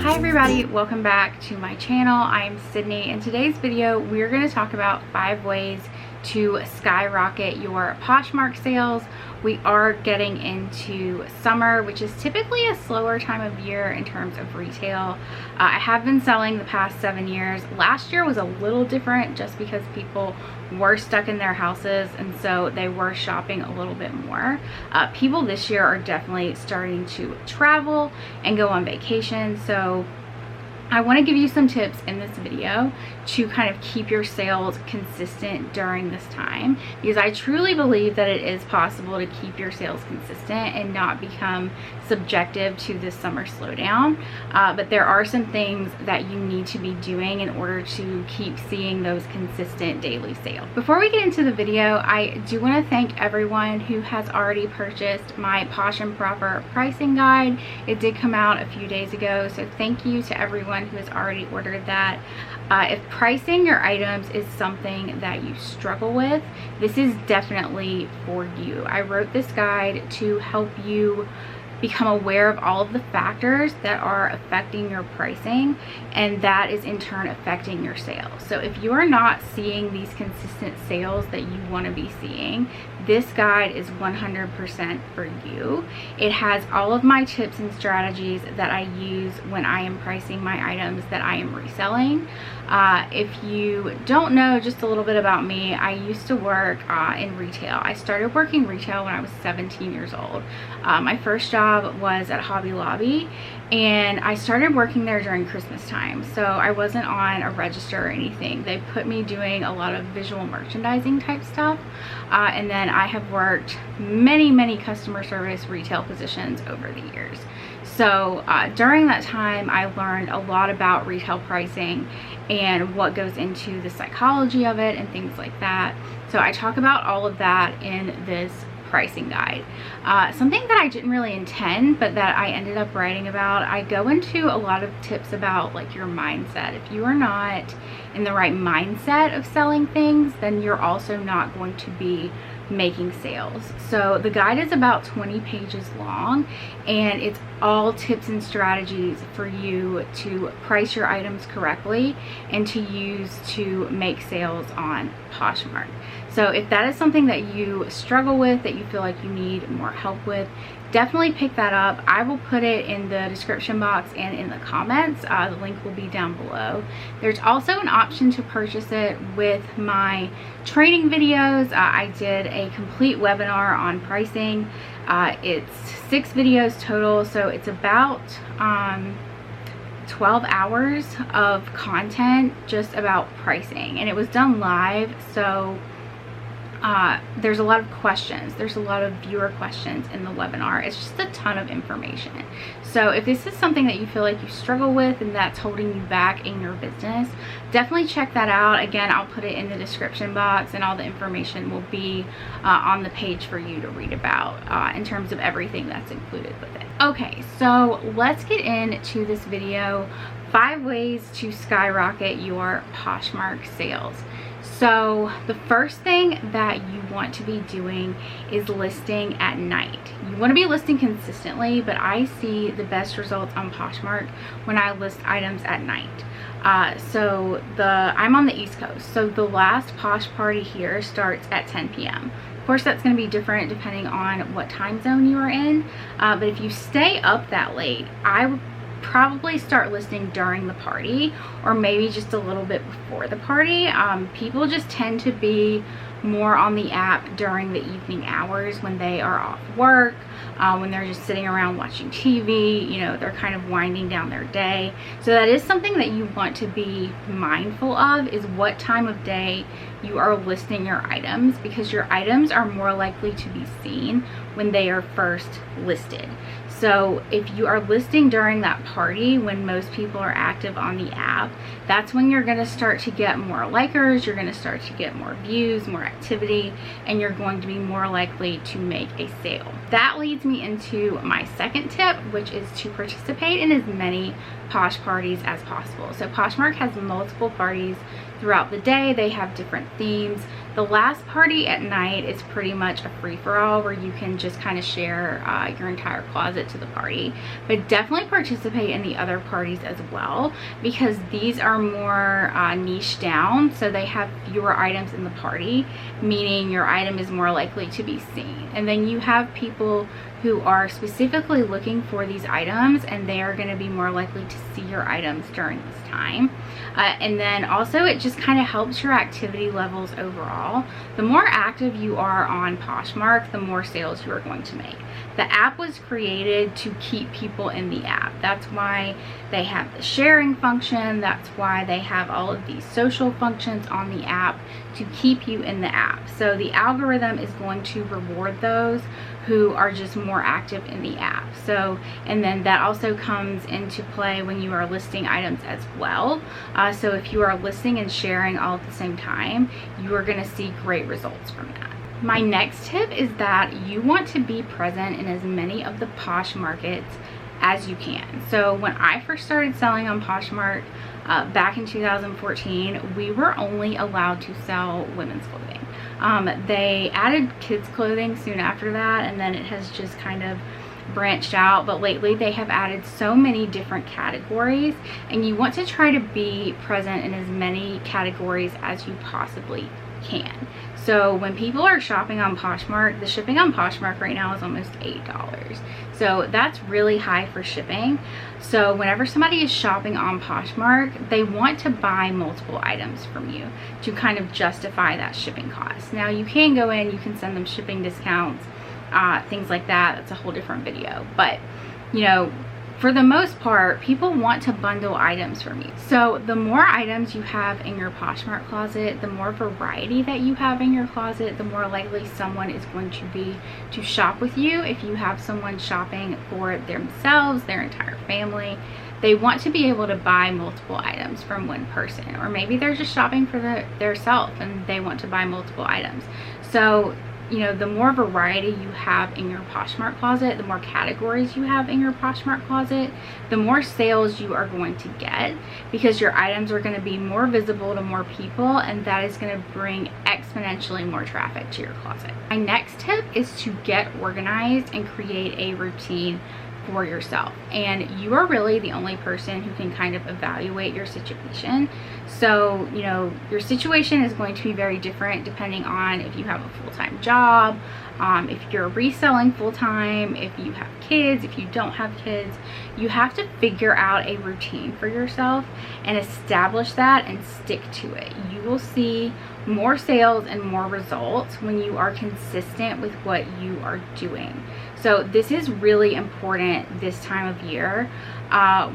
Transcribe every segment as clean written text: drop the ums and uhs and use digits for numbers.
Hi everybody, welcome back to my channel. I'm Sydney. In today's video we're going to talk about 5 ways to skyrocket your Poshmark sales. We are getting into summer, which is typically a slower time of year in terms of retail. I have been selling the past 7 years. Last year was a little different just because people were stuck in their houses and so they were shopping a little bit more. People this year are definitely starting to travel and go on vacation, so I want to give you some tips in this video to kind of keep your sales consistent during this time, because I truly believe that it is possible to keep your sales consistent and not become subjective to this summer slowdown. But there are some things that you need to be doing in order to keep seeing those consistent daily sales. Before we get into the video, I do want to thank everyone who has already purchased my Posh and Proper pricing guide. It did come out a few days ago, so thank you to everyone who has already ordered that. If pricing your items is something that you struggle with, this is definitely for you. I wrote this guide to help you become aware of all of the factors that are affecting your pricing, and that is in turn affecting your sales. So if you are not seeing these consistent sales that you want to be seeing, this guide is 100% for you. It has all of my tips and strategies that I use when I am pricing my items that I am reselling. If you don't know just a little bit about me, I used to work in retail. I started working retail when I was 17 years old. My first job was at Hobby Lobby, and I started working there during Christmas time, so I wasn't on a register or anything. They put me doing a lot of visual merchandising type stuff, and then I have worked many customer service retail positions over the years. So during that time I learned a lot about retail pricing and what goes into the psychology of it and things like that. So I talk about all of that in this pricing guide. Something that I didn't really intend but that I ended up writing about, I go into a lot of tips about like your mindset. If you are not in the right mindset of selling things, then you're also not going to be making sales. So the guide is about 20 pages long, and it's all tips and strategies for you to price your items correctly and to use to make sales on Poshmark. So if that is something that you struggle with, that you feel like you need more help with, definitely pick that up. I will put it in the description box and in the comments. The link will be down below. There's also an option to purchase it with my training videos. I did a complete webinar on pricing. It's 6 videos total, so it's about 12 hours of content just about pricing, and it was done live, so there's a lot of questions. There's a lot of viewer questions in the webinar. It's just a ton of information. So if this is something that you feel like you struggle with and that's holding you back in your business, definitely check that out. Again, I'll put it in the description box, and all the information will be on the page for you to read about in terms of everything that's included with it. Okay, so let's get into this video. 5 ways to skyrocket your Poshmark sales. So the first thing that you want to be doing is listing at night. You want to be listing consistently, but I see the best results on Poshmark when I list items at night. I'm on the East Coast, so the last Posh party here starts at 10 p.m. Of course, that's going to be different depending on what time zone you are in, but if you stay up that late, I would probably start listing during the party, or maybe just a little bit before the party. People just tend to be more on the app during the evening hours when they are off work, when they're just sitting around watching TV, you know, they're kind of winding down their day. So that is something that you want to be mindful of, is what time of day you are listing your items, because your items are more likely to be seen when they are first listed. So if you are listing during that party when most people are active on the app, that's when you're going to start to get more likers, you're going to start to get more views, more activity, and you're going to be more likely to make a sale. That leads me into my second tip, which is to participate in as many Posh parties as possible. So Poshmark has multiple parties throughout the day. They have different themes. The last party at night is pretty much a free-for-all where you can just kind of share your entire closet to the party. But definitely participate in the other parties as well, because these are more niche down, so they have fewer items in the party, meaning your item is more likely to be seen. And then you have people who are specifically looking for these items, and they are going to be more likely to see your items during this time. And then also it just kind of helps your activity levels overall. The more active you are on Poshmark, the more sales you are going to make. The app was created to keep people in the app. That's why they have the sharing function. That's why they have all of these social functions on the app to keep you in the app. So the algorithm is going to reward those who are just more active in the app. So, and then that also comes into play when you are listing items as well. So if you are listing and sharing all at the same time, you are going to see great results from that. My next tip is that you want to be present in as many of the Posh markets as you can. So when I first started selling on Poshmark back in 2014, we were only allowed to sell women's clothing. They added kids clothing soon after that, and then it has just kind of branched out. But lately they have added so many different categories, and you want to try to be present in as many categories as you possibly can. So when people are shopping on Poshmark, the shipping on Poshmark right now is almost $8. So that's really high for shipping. So whenever somebody is shopping on Poshmark, they want to buy multiple items from you to kind of justify that shipping cost. Now you can go in, you can send them shipping discounts, things like that. That's a whole different video. But you know, for the most part, people want to bundle items from you. So the more items you have in your Poshmark closet, the more variety that you have in your closet, the more likely someone is going to be to shop with you. If you have someone shopping for themselves, their entire family, they want to be able to buy multiple items from one person. Or maybe they're just shopping for their self and they want to buy multiple items. So you know, the more variety you have in your Poshmark closet, the more categories you have in your Poshmark closet, the more sales you are going to get, because your items are going to be more visible to more people, and that is going to bring exponentially more traffic to your closet. My next tip is to get organized and create a routine for yourself, and you are really the only person who can kind of evaluate your situation. So you know, your situation is going to be very different depending on if you have a full-time job, if you're reselling full-time, if you have kids, if you don't have kids. You have to figure out a routine for yourself and establish that and stick to it. You will see more sales and more results when you are consistent with what you are doing. So this is really important this time of year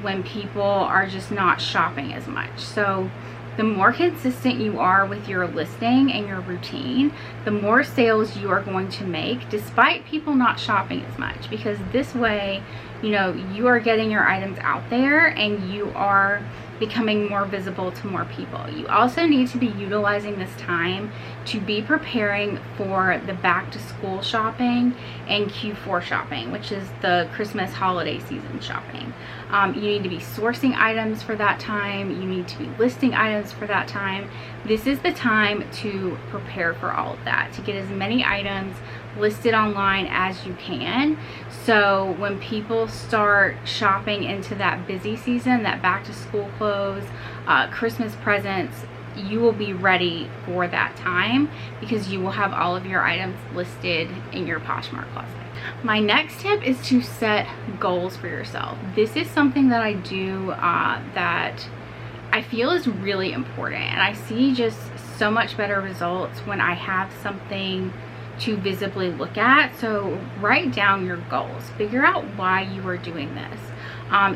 when people are just not shopping as much. So the more consistent you are with your listing and your routine, the more sales you are going to make despite people not shopping as much, because this way, you know, you are getting your items out there and you are becoming more visible to more people. You also need to be utilizing this time to be preparing for the back to school shopping and Q4 shopping, which is the Christmas holiday season shopping. You need to be sourcing items for that time. You need to be listing items for that time. This is the time to prepare for all of that, to get as many items listed online as you can. So when people start shopping into that busy season, that back to school clothes, Christmas presents, you will be ready for that time because you will have all of your items listed in your Poshmark closet. My next tip is to set goals for yourself. This is something that I do that I feel is really important, and I see just so much better results when I have something to visibly look at. So write down your goals, figure out why you are doing this.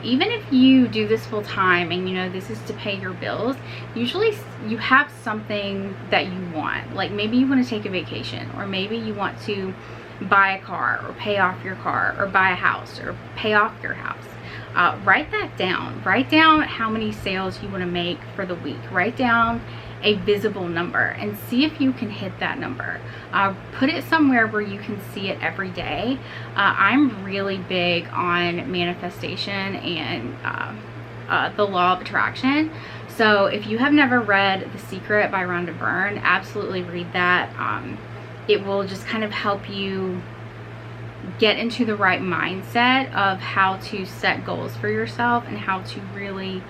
Even if you do this full time and you know this is to pay your bills, usually you have something that you want. Like maybe you want to take a vacation, or maybe you want to buy a car or pay off your car, or buy a house or pay off your house. Write that down. Write down how many sales you want to make for the week. Write down a visible number and see if you can hit that number. Put it somewhere where you can see it every day. I'm really big on manifestation and the law of attraction. So if you have never read The Secret by Rhonda Byrne, absolutely read that. It will just kind of help you get into the right mindset of how to set goals for yourself and how to really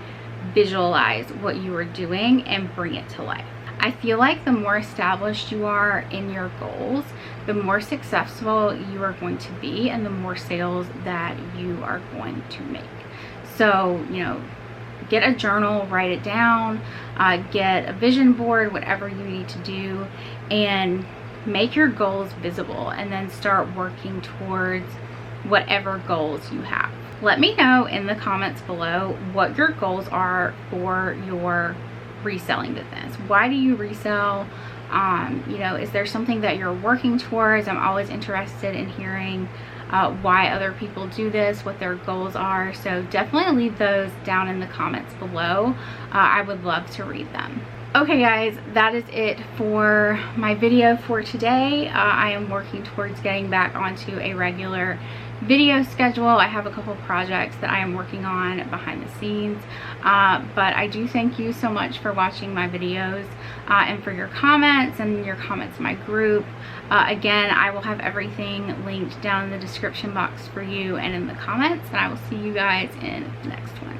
visualize what you are doing and bring it to life. I feel like the more established you are in your goals, the more successful you are going to be and the more sales that you are going to make. So, you know, get a journal, write it down, get a vision board, whatever you need to do, and make your goals visible, and then start working towards whatever goals you have. Let me know in the comments below what your goals are for your reselling business. Why do you resell? You know, is there something that you're working towards? I'm always interested in hearing why other people do this, what their goals are. So definitely leave those down in the comments below. I would love to read them. Okay guys, that is it for my video for today. I am working towards getting back onto a regular video schedule. I have a couple projects that I am working on behind the scenes, but I do thank you so much for watching my videos and for your comments and your comments in my group. Again, I will have everything linked down in the description box for you and in the comments, and I will see you guys in the next one.